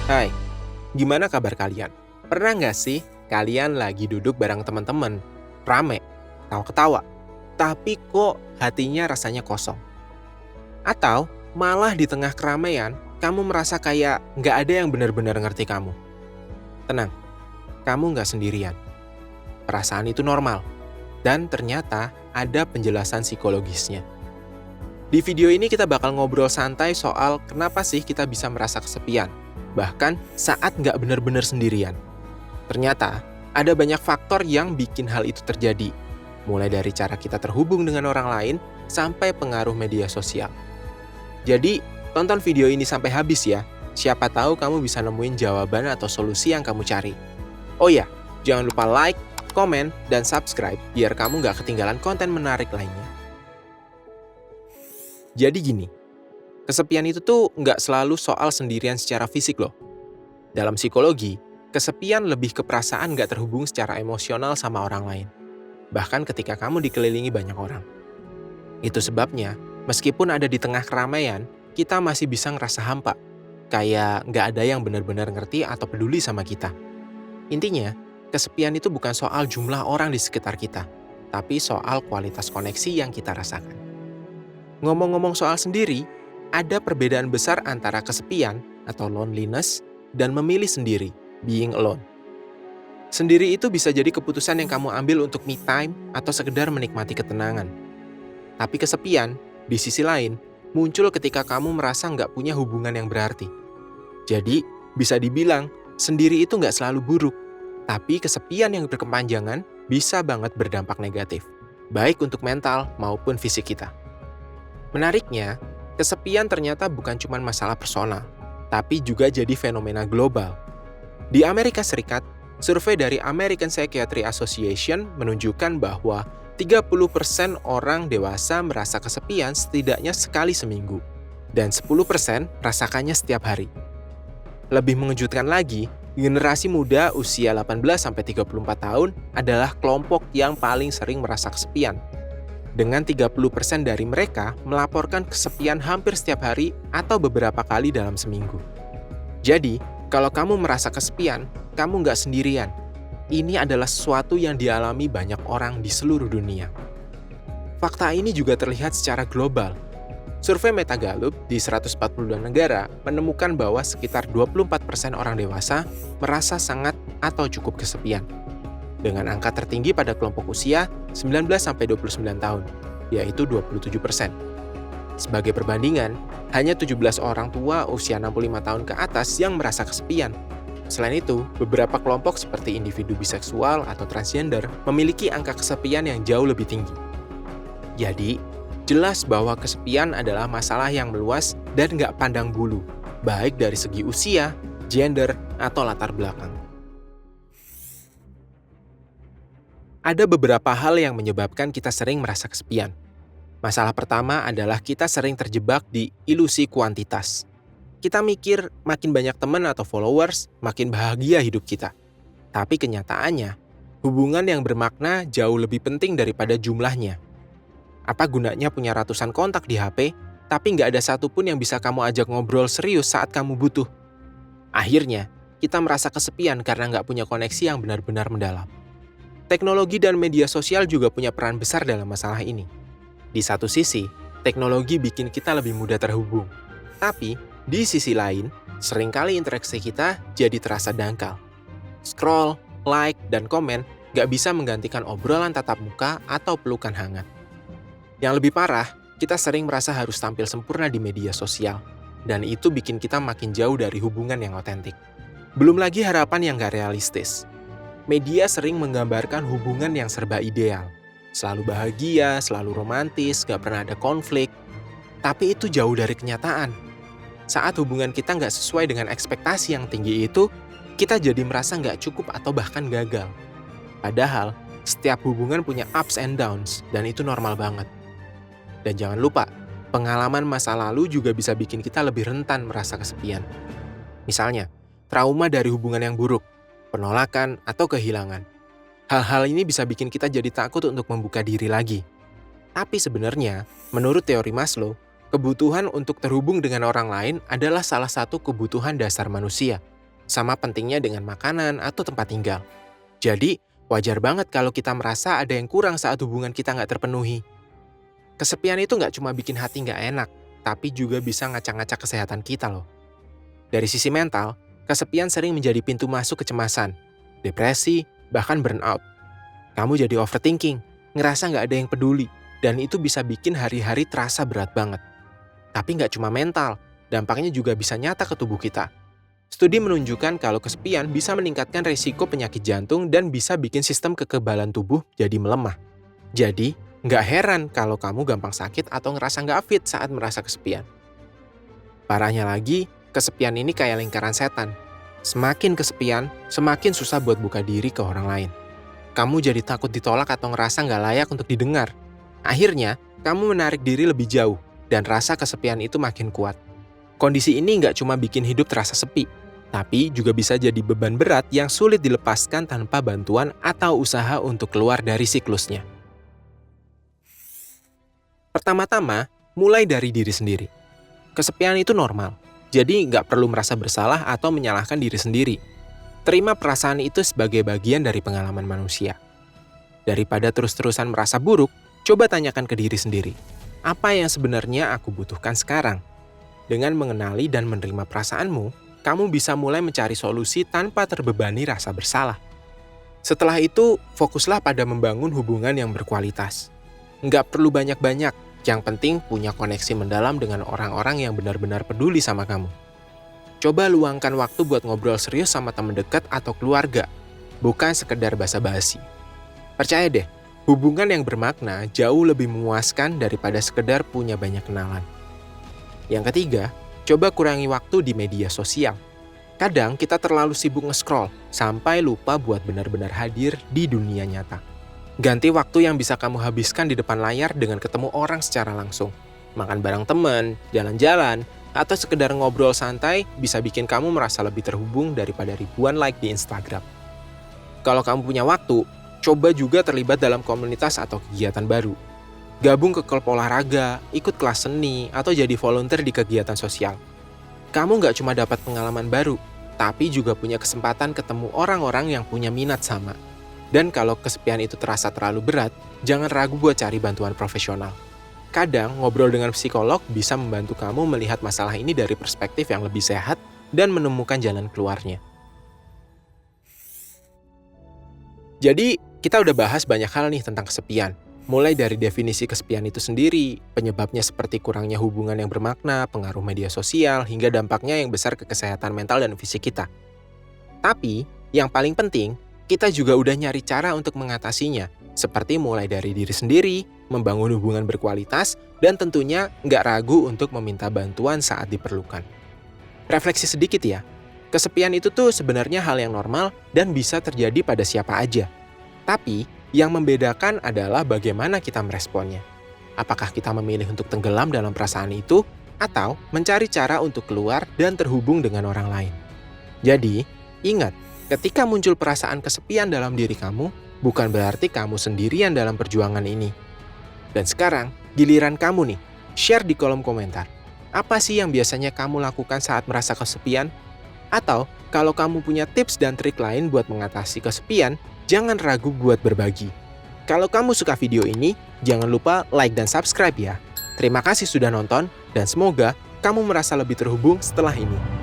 Hai, gimana kabar kalian? Pernah nggak sih kalian lagi duduk bareng teman-teman, rame, tawa-ketawa, tapi kok hatinya rasanya kosong? Atau malah di tengah keramaian, kamu merasa kayak nggak ada yang benar-benar ngerti kamu? Tenang, kamu nggak sendirian. Perasaan itu normal, dan ternyata ada penjelasan psikologisnya. Di video ini kita bakal ngobrol santai soal kenapa sih kita bisa merasa kesepian, bahkan saat nggak benar-benar sendirian. Ternyata, ada banyak faktor yang bikin hal itu terjadi, mulai dari cara kita terhubung dengan orang lain sampai pengaruh media sosial. Jadi, tonton video ini sampai habis ya. Siapa tahu kamu bisa nemuin jawaban atau solusi yang kamu cari. Oh ya, jangan lupa like, komen, dan subscribe biar kamu nggak ketinggalan konten menarik lainnya. Jadi gini, kesepian itu tuh nggak selalu soal sendirian secara fisik loh. Dalam psikologi, kesepian lebih ke perasaan nggak terhubung secara emosional sama orang lain. Bahkan ketika kamu dikelilingi banyak orang. Itu sebabnya, meskipun ada di tengah keramaian, kita masih bisa ngerasa hampa. Kayak nggak ada yang benar-benar ngerti atau peduli sama kita. Intinya, kesepian itu bukan soal jumlah orang di sekitar kita, tapi soal kualitas koneksi yang kita rasakan. Ngomong-ngomong soal sendiri, ada perbedaan besar antara kesepian atau loneliness dan memilih sendiri, being alone. Sendiri itu bisa jadi keputusan yang kamu ambil untuk me time atau sekedar menikmati ketenangan. Tapi kesepian, di sisi lain, muncul ketika kamu merasa nggak punya hubungan yang berarti. Jadi, bisa dibilang, sendiri itu nggak selalu buruk, tapi kesepian yang berkepanjangan bisa banget berdampak negatif, baik untuk mental maupun fisik kita. Menariknya, kesepian ternyata bukan cuma masalah personal, tapi juga jadi fenomena global. Di Amerika Serikat, survei dari American Psychiatry Association menunjukkan bahwa 30% orang dewasa merasa kesepian setidaknya sekali seminggu, dan 10% merasakannya setiap hari. Lebih mengejutkan lagi, generasi muda usia 18-34 tahun adalah kelompok yang paling sering merasa kesepian. Dengan 30% dari mereka melaporkan kesepian hampir setiap hari atau beberapa kali dalam seminggu. Jadi, kalau kamu merasa kesepian, kamu nggak sendirian. Ini adalah sesuatu yang dialami banyak orang di seluruh dunia. Fakta ini juga terlihat secara global. Survei Metagallup di 142 negara menemukan bahwa sekitar 24% orang dewasa merasa sangat atau cukup kesepian. Dengan angka tertinggi pada kelompok usia 19-29 tahun, yaitu 27%. Sebagai perbandingan, hanya 17 orang tua usia 65 tahun ke atas yang merasa kesepian. Selain itu, beberapa kelompok seperti individu biseksual atau transgender memiliki angka kesepian yang jauh lebih tinggi. Jadi, jelas bahwa kesepian adalah masalah yang meluas dan nggak pandang bulu, baik dari segi usia, gender, atau latar belakang. Ada beberapa hal yang menyebabkan kita sering merasa kesepian. Masalah pertama adalah kita sering terjebak di ilusi kuantitas. Kita mikir makin banyak teman atau followers, makin bahagia hidup kita. Tapi kenyataannya, hubungan yang bermakna jauh lebih penting daripada jumlahnya. Apa gunanya punya ratusan kontak di HP, tapi nggak ada satupun yang bisa kamu ajak ngobrol serius saat kamu butuh? Akhirnya, kita merasa kesepian karena nggak punya koneksi yang benar-benar mendalam. Teknologi dan media sosial juga punya peran besar dalam masalah ini. Di satu sisi, teknologi bikin kita lebih mudah terhubung. Tapi, di sisi lain, seringkali interaksi kita jadi terasa dangkal. Scroll, like, dan komen gak bisa menggantikan obrolan tatap muka atau pelukan hangat. Yang lebih parah, kita sering merasa harus tampil sempurna di media sosial. Dan itu bikin kita makin jauh dari hubungan yang otentik. Belum lagi harapan yang gak realistis. Media sering menggambarkan hubungan yang serba ideal. Selalu bahagia, selalu romantis, gak pernah ada konflik. Tapi itu jauh dari kenyataan. Saat hubungan kita gak sesuai dengan ekspektasi yang tinggi itu, kita jadi merasa gak cukup atau bahkan gagal. Padahal, setiap hubungan punya ups and downs, dan itu normal banget. Dan jangan lupa, pengalaman masa lalu juga bisa bikin kita lebih rentan merasa kesepian. Misalnya, trauma dari hubungan yang buruk, penolakan, atau kehilangan. Hal-hal ini bisa bikin kita jadi takut untuk membuka diri lagi. Tapi sebenarnya, menurut teori Maslow, kebutuhan untuk terhubung dengan orang lain adalah salah satu kebutuhan dasar manusia. Sama pentingnya dengan makanan atau tempat tinggal. Jadi, wajar banget kalau kita merasa ada yang kurang saat hubungan kita nggak terpenuhi. Kesepian itu nggak cuma bikin hati nggak enak, tapi juga bisa ngacak-ngacak kesehatan kita loh. Dari sisi mental, kesepian sering menjadi pintu masuk kecemasan, depresi, bahkan burnout. Kamu jadi overthinking, ngerasa nggak ada yang peduli, dan itu bisa bikin hari-hari terasa berat banget. Tapi nggak cuma mental, dampaknya juga bisa nyata ke tubuh kita. Studi menunjukkan kalau kesepian bisa meningkatkan risiko penyakit jantung dan bisa bikin sistem kekebalan tubuh jadi melemah. Jadi, nggak heran kalau kamu gampang sakit atau ngerasa nggak fit saat merasa kesepian. Parahnya lagi, kesepian ini kayak lingkaran setan. Semakin kesepian, semakin susah buat buka diri ke orang lain. Kamu jadi takut ditolak atau ngerasa nggak layak untuk didengar. Akhirnya, kamu menarik diri lebih jauh, dan rasa kesepian itu makin kuat. Kondisi ini nggak cuma bikin hidup terasa sepi, tapi juga bisa jadi beban berat yang sulit dilepaskan tanpa bantuan atau usaha untuk keluar dari siklusnya. Pertama-tama, mulai dari diri sendiri. Kesepian itu normal, jadi nggak perlu merasa bersalah atau menyalahkan diri sendiri. Terima perasaan itu sebagai bagian dari pengalaman manusia. Daripada terus-terusan merasa buruk, coba tanyakan ke diri sendiri, apa yang sebenarnya aku butuhkan sekarang? Dengan mengenali dan menerima perasaanmu, kamu bisa mulai mencari solusi tanpa terbebani rasa bersalah. Setelah itu, fokuslah pada membangun hubungan yang berkualitas. Nggak perlu banyak-banyak, yang penting punya koneksi mendalam dengan orang-orang yang benar-benar peduli sama kamu. Coba luangkan waktu buat ngobrol serius sama teman dekat atau keluarga, bukan sekedar basa-basi. Percaya deh, hubungan yang bermakna jauh lebih memuaskan daripada sekedar punya banyak kenalan. Yang ketiga, coba kurangi waktu di media sosial. Kadang kita terlalu sibuk nge-scroll, sampai lupa buat benar-benar hadir di dunia nyata. Ganti waktu yang bisa kamu habiskan di depan layar dengan ketemu orang secara langsung. Makan bareng teman, jalan-jalan, atau sekedar ngobrol santai bisa bikin kamu merasa lebih terhubung daripada ribuan like di Instagram. Kalau kamu punya waktu, coba juga terlibat dalam komunitas atau kegiatan baru. Gabung ke klub olahraga, ikut kelas seni, atau jadi volunteer di kegiatan sosial. Kamu nggak cuma dapat pengalaman baru, tapi juga punya kesempatan ketemu orang-orang yang punya minat sama. Dan kalau kesepian itu terasa terlalu berat, jangan ragu buat cari bantuan profesional. Kadang, ngobrol dengan psikolog bisa membantu kamu melihat masalah ini dari perspektif yang lebih sehat dan menemukan jalan keluarnya. Jadi, kita udah bahas banyak hal nih tentang kesepian. Mulai dari definisi kesepian itu sendiri, penyebabnya seperti kurangnya hubungan yang bermakna, pengaruh media sosial, hingga dampaknya yang besar ke kesehatan mental dan fisik kita. Tapi, yang paling penting, kita juga udah nyari cara untuk mengatasinya, seperti mulai dari diri sendiri, membangun hubungan berkualitas, dan tentunya nggak ragu untuk meminta bantuan saat diperlukan. Refleksi sedikit ya, kesepian itu tuh sebenarnya hal yang normal dan bisa terjadi pada siapa aja. Tapi, yang membedakan adalah bagaimana kita meresponnya. Apakah kita memilih untuk tenggelam dalam perasaan itu, atau mencari cara untuk keluar dan terhubung dengan orang lain. Jadi, ingat, ketika muncul perasaan kesepian dalam diri kamu, bukan berarti kamu sendirian dalam perjuangan ini. Dan sekarang, giliran kamu nih, share di kolom komentar. Apa sih yang biasanya kamu lakukan saat merasa kesepian? Atau, kalau kamu punya tips dan trik lain buat mengatasi kesepian, jangan ragu buat berbagi. Kalau kamu suka video ini, jangan lupa like dan subscribe ya. Terima kasih sudah nonton, dan semoga kamu merasa lebih terhubung setelah ini.